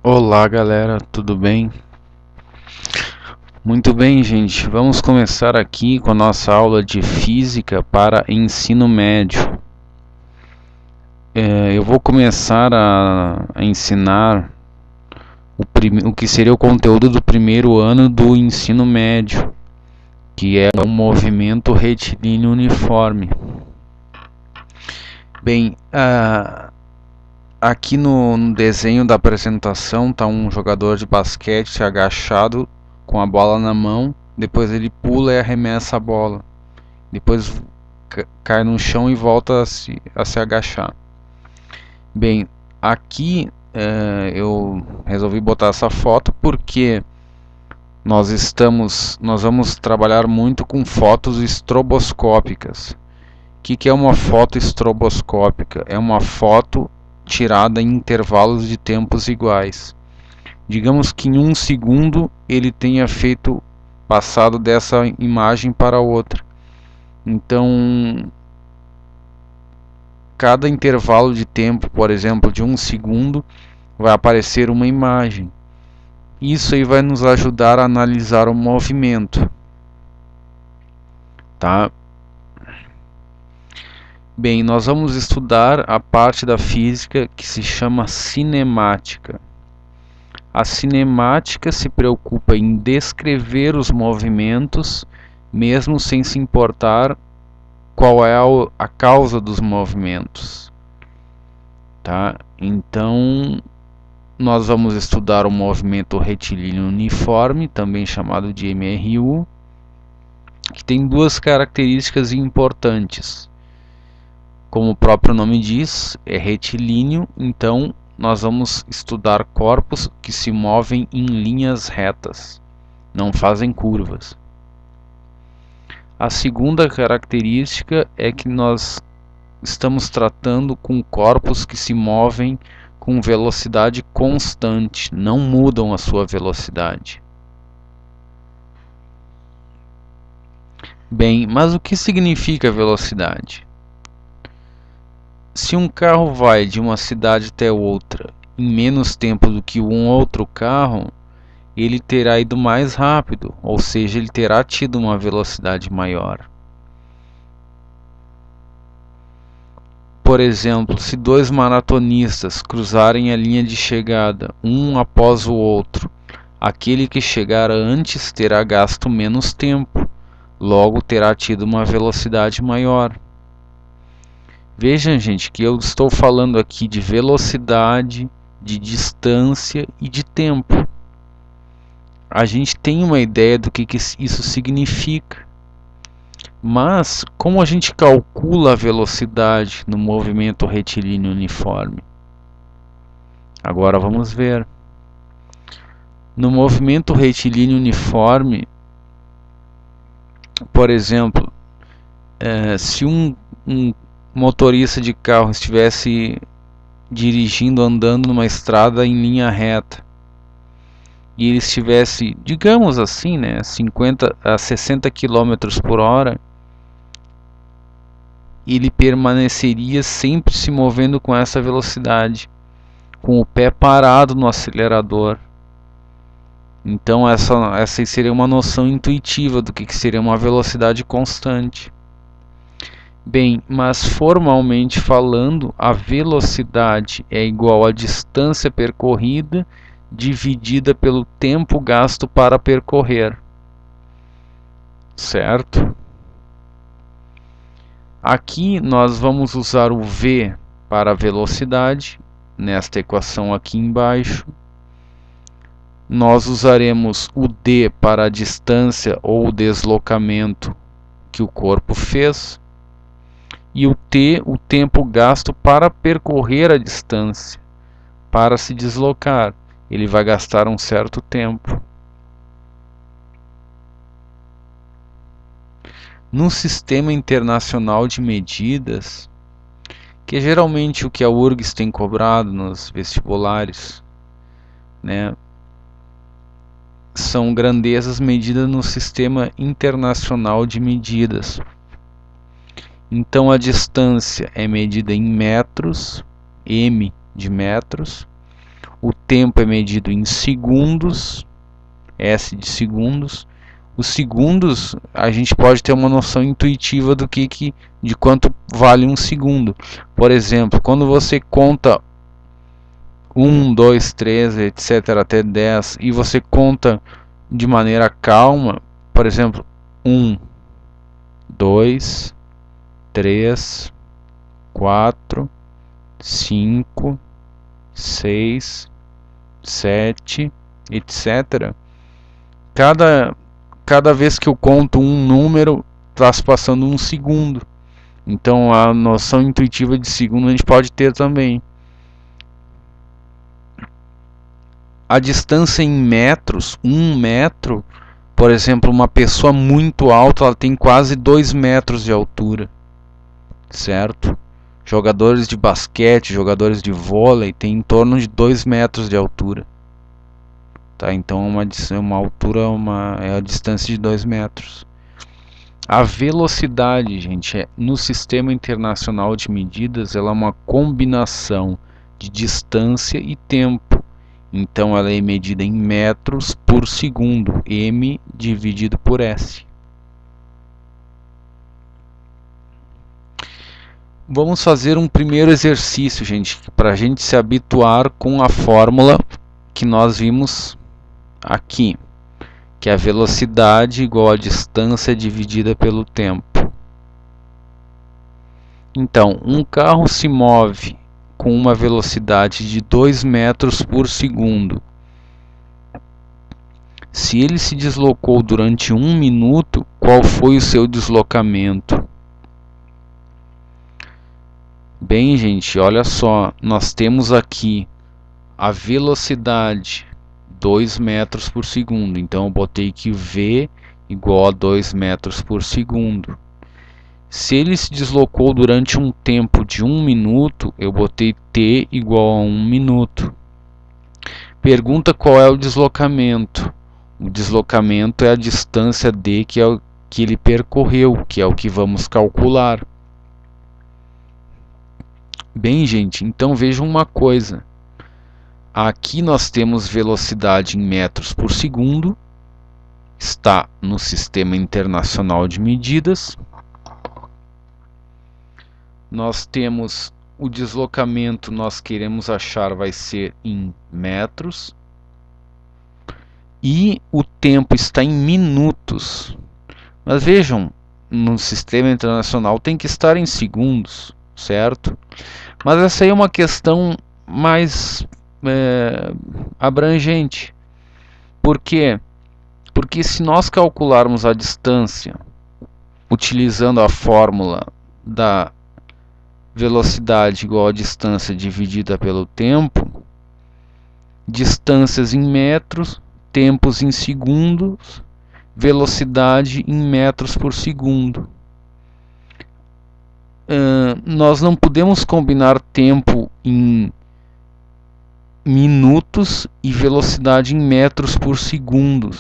Olá galera, tudo bem? Muito bem, gente. Vamos começar aqui com a nossa aula de física para ensino médio. Eu vou começar a ensinar o que seria o conteúdo do primeiro ano do ensino médio, que é o movimento retilíneo uniforme. Bem, aqui no desenho da apresentação está um jogador de basquete agachado com a bola na mão, depois ele pula e arremessa a bola, depois cai no chão e volta a se agachar. Bem, aqui eu resolvi botar essa foto porque nós vamos trabalhar muito com fotos estroboscópicas. O que é uma foto estroboscópica? É uma foto tirada em intervalos de tempos iguais. Digamos que em 1 segundo ele tenha passado dessa imagem para outra. Então, cada intervalo de tempo, por exemplo, de 1 segundo, vai aparecer uma imagem. Isso aí vai nos ajudar a analisar o movimento, tá? Bem, nós vamos estudar a parte da física que se chama cinemática. A cinemática se preocupa em descrever os movimentos, mesmo sem se importar qual é a causa dos movimentos, tá? Então, nós vamos estudar o movimento retilíneo uniforme, também chamado de MRU, que tem duas características importantes. Como o próprio nome diz, é retilíneo, então nós vamos estudar corpos que se movem em linhas retas, não fazem curvas. A segunda característica é que nós estamos tratando com corpos que se movem com velocidade constante, não mudam a sua velocidade. Bem, mas o que significa velocidade? Se um carro vai de uma cidade até outra em menos tempo do que um outro carro, ele terá ido mais rápido, ou seja, ele terá tido uma velocidade maior. Por exemplo, se dois maratonistas cruzarem a linha de chegada, um após o outro, aquele que chegar antes terá gasto menos tempo, logo terá tido uma velocidade maior. Vejam, gente, que eu estou falando aqui de velocidade, de distância e de tempo. A gente tem uma ideia do que isso significa. Mas, como a gente calcula a velocidade no movimento retilíneo uniforme? Agora vamos ver. No movimento retilíneo uniforme, por exemplo, se um motorista de carro estivesse dirigindo, andando numa estrada em linha reta, e ele estivesse, digamos assim, 50 a 60 km por hora, ele permaneceria sempre se movendo com essa velocidade, com o pé parado no acelerador. Então essa seria uma noção intuitiva do que seria uma velocidade constante. Bem, mas formalmente falando, a velocidade é igual à distância percorrida dividida pelo tempo gasto para percorrer. Certo? Aqui nós vamos usar o v para a velocidade, nesta equação aqui embaixo. Nós usaremos o d para a distância ou o deslocamento que o corpo fez. E o t, o tempo gasto para percorrer a distância, para se deslocar. Ele vai gastar um certo tempo. No sistema internacional de medidas, que é geralmente o que a URGS tem cobrado nos vestibulares, são grandezas medidas no sistema internacional de medidas. Então a distância é medida em metros, m de metros. o tempo é medido em segundos, S de segundos. Os segundos, a gente pode ter uma noção intuitiva de quanto vale um segundo. Por exemplo, quando você conta 1, 2, 3, etc. até 10 e você conta de maneira calma, por exemplo, 1, 2, 3, 4, 5, 6, 7, etc. Cada vez que eu conto um número, está se passando um segundo. Então a noção intuitiva de segundo a gente pode ter também. A distância em metros, 1 metro, por exemplo, uma pessoa muito alta, ela tem quase 2 metros de altura, certo? Jogadores de basquete, jogadores de vôlei têm em torno de 2 metros de altura. Tá? Então uma altura é a distância de 2 metros. A velocidade, gente, no Sistema Internacional de Medidas, ela é uma combinação de distância e tempo. Então ela é medida em metros por segundo, m dividido por s. Vamos fazer um primeiro exercício, gente, para a gente se habituar com a fórmula que nós vimos aqui, que é a velocidade igual a distância dividida pelo tempo. Então, um carro se move com uma velocidade de 2 metros por segundo. Se ele se deslocou durante 1 minuto, qual foi o seu deslocamento? Bem, gente, olha só, nós temos aqui a velocidade 2 metros por segundo, então eu botei que V igual a 2 metros por segundo. Se ele se deslocou durante um tempo de 1 minuto, eu botei T igual a 1 minuto. Pergunta qual é o deslocamento. O deslocamento é a distância D que é o que ele percorreu, que é o que vamos calcular. Bem, gente, então vejam uma coisa. Aqui nós temos velocidade em metros por segundo, está no Sistema Internacional de Medidas. Nós temos o deslocamento, nós queremos achar, vai ser em metros. E o tempo está em minutos. Mas vejam, no Sistema Internacional tem que estar em segundos, certo? Mas essa aí é uma questão mais abrangente. Por quê? Porque se nós calcularmos a distância utilizando a fórmula da velocidade igual a distância dividida pelo tempo, distâncias em metros, tempos em segundos, velocidade em metros por segundo. Nós não podemos combinar tempo em minutos e velocidade em metros por segundo.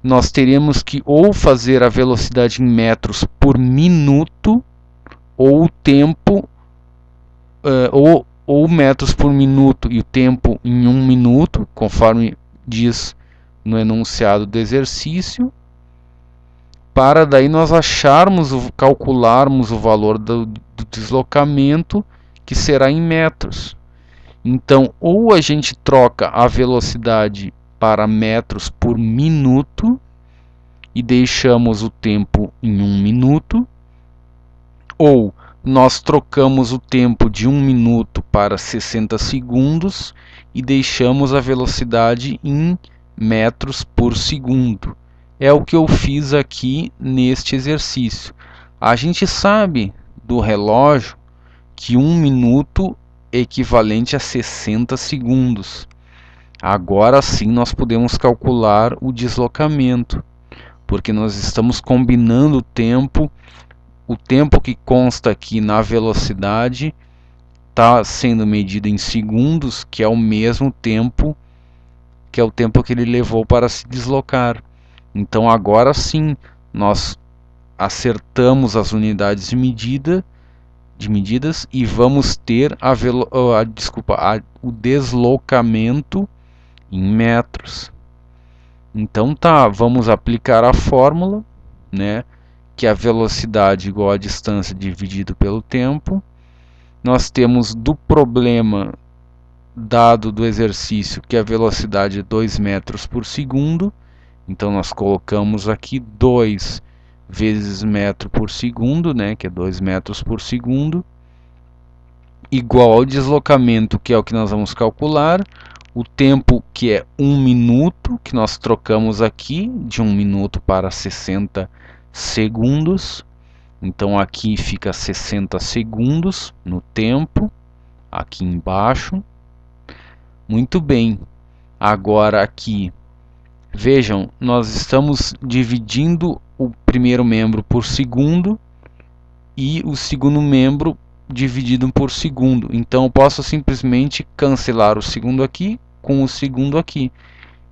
Nós teríamos que ou fazer a velocidade em metros por minuto ou o tempo ou metros por minuto e o tempo em 1 minuto, conforme diz no enunciado do exercício, para daí nós calcularmos o valor do deslocamento, que será em metros. Então, ou a gente troca a velocidade para metros por minuto e deixamos o tempo em 1 minuto, ou nós trocamos o tempo de 1 minuto para 60 segundos e deixamos a velocidade em metros por segundo. É o que eu fiz aqui neste exercício. A gente sabe do relógio que 1 minuto é equivalente a 60 segundos. Agora sim nós podemos calcular o deslocamento, porque nós estamos combinando o tempo que consta aqui na velocidade está sendo medido em segundos, que é o mesmo tempo que ele levou para se deslocar. Então agora sim nós acertamos as unidades de medida de medidas e vamos ter o deslocamento em metros. Então tá, vamos aplicar a fórmula, né, que é a velocidade igual a distância dividido pelo tempo. Nós temos do problema dado do exercício que a velocidade é 2 metros por segundo. Então nós colocamos aqui 2 vezes metro por segundo, né, que é 2 metros por segundo, igual ao deslocamento, que é o que nós vamos calcular, o tempo, que é 1 minuto, que nós trocamos aqui de 1 minuto para 60 segundos. Então aqui fica 60 segundos no tempo, aqui embaixo. Muito bem. Agora aqui, vejam, nós estamos dividindo o primeiro membro por segundo e o segundo membro dividido por segundo. Então eu posso simplesmente cancelar o segundo aqui com o segundo aqui.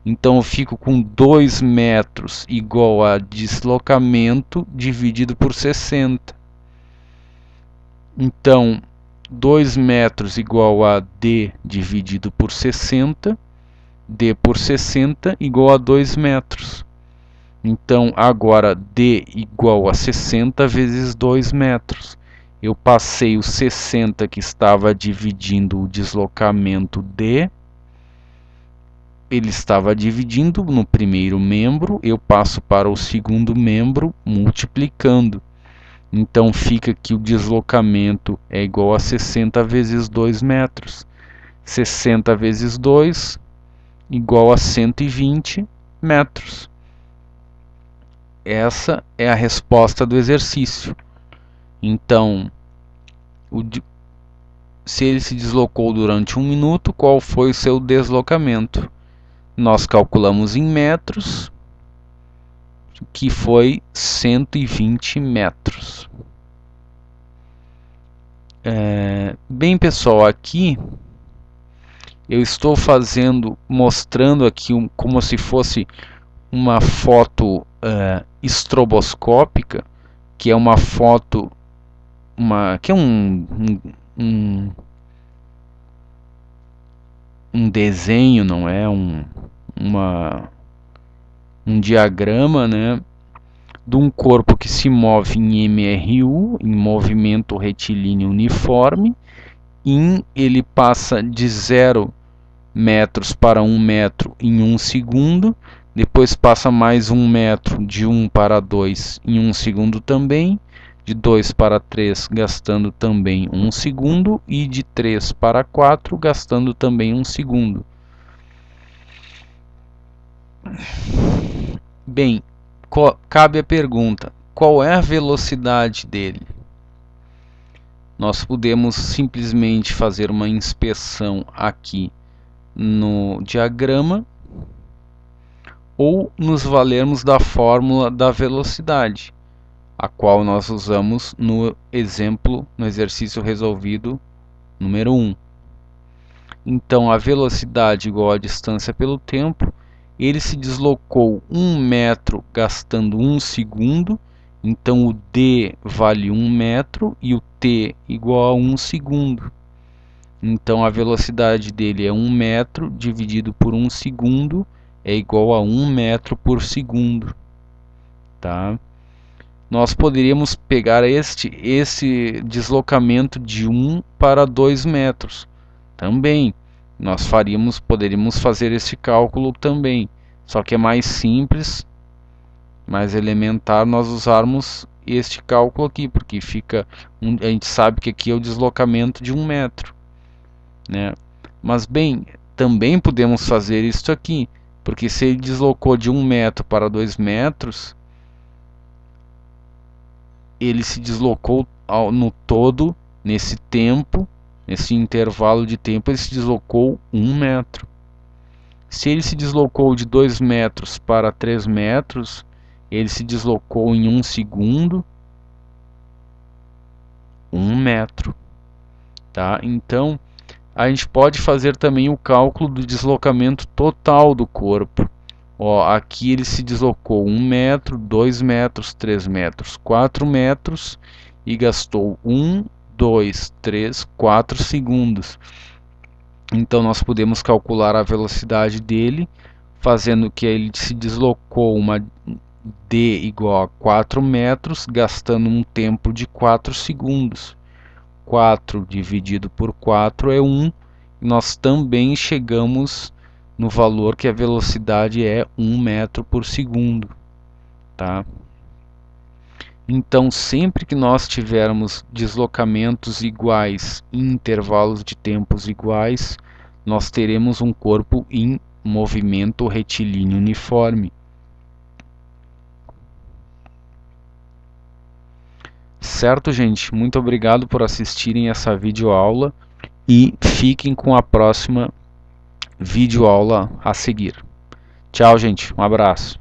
Então eu fico com 2 metros igual a deslocamento dividido por 60. Então 2 metros igual a D dividido por 60. D por 60 igual a 2 metros. Então agora D igual a 60 vezes 2 metros. Eu passei o 60 que estava dividindo o deslocamento D. Ele estava dividindo no primeiro membro. Eu passo para o segundo membro multiplicando. Então fica que o deslocamento é igual a 60 vezes 2 metros. 60 vezes 2 igual a 120 metros. Essa é a resposta do exercício. Então, se ele se deslocou durante 1 minuto, qual foi o seu deslocamento? Nós calculamos em metros, que foi 120 metros. Bem, pessoal, aqui eu estou mostrando aqui como se fosse uma foto estroboscópica, que é uma foto, que é um desenho, não é um diagrama, né, de um corpo que se move em MRU, em movimento retilíneo uniforme. Ele passa de 0 metros para 1 metro em 1 segundo, depois passa mais 1 metro de 1 para 2 em 1 segundo também, de 2 para 3 gastando também 1 segundo e de 3 para 4 gastando também 1 segundo. Bem, cabe a pergunta, qual é a velocidade dele? Nós podemos simplesmente fazer uma inspeção aqui no diagrama ou nos valermos da fórmula da velocidade, a qual nós usamos no exemplo, no exercício resolvido número 1. Então a velocidade igual a distância pelo tempo. Ele se deslocou 1 metro gastando 1 segundo, então o D vale 1 metro e o T igual a 1 segundo. Então a velocidade dele é 1 metro dividido por 1 segundo é igual a 1 metro por segundo. Tá? Nós poderíamos pegar esse deslocamento de 1 para 2 metros. Também nós poderíamos fazer esse cálculo também. Só que é mais simples, mais elementar nós usarmos este cálculo aqui, porque a gente sabe que aqui é o deslocamento de 1 metro. Né? Mas bem, também podemos fazer isso aqui, porque se ele deslocou de 1 metro para 2 metros, ele se deslocou no todo, nesse tempo, nesse intervalo de tempo, ele se deslocou 1 metro. Se ele se deslocou de 2 metros para 3 metros, ele se deslocou em 1 segundo, 1 metro. Tá? Então, a gente pode fazer também o cálculo do deslocamento total do corpo. Ó, aqui ele se deslocou 1 metro, 2 metros, 3 metros, 4 metros e gastou 1, 2, 3, 4 segundos. Então nós podemos calcular a velocidade dele, fazendo que ele se deslocou uma d igual a 4 metros, gastando um tempo de 4 segundos. 4 dividido por 4 é 1, e nós também chegamos no valor que a velocidade é 1 metro por segundo. Tá? Então, sempre que nós tivermos deslocamentos iguais em intervalos de tempos iguais, nós teremos um corpo em movimento retilíneo uniforme. Certo, gente? Muito obrigado por assistirem essa videoaula e fiquem com a próxima videoaula a seguir. Tchau, gente. Um abraço.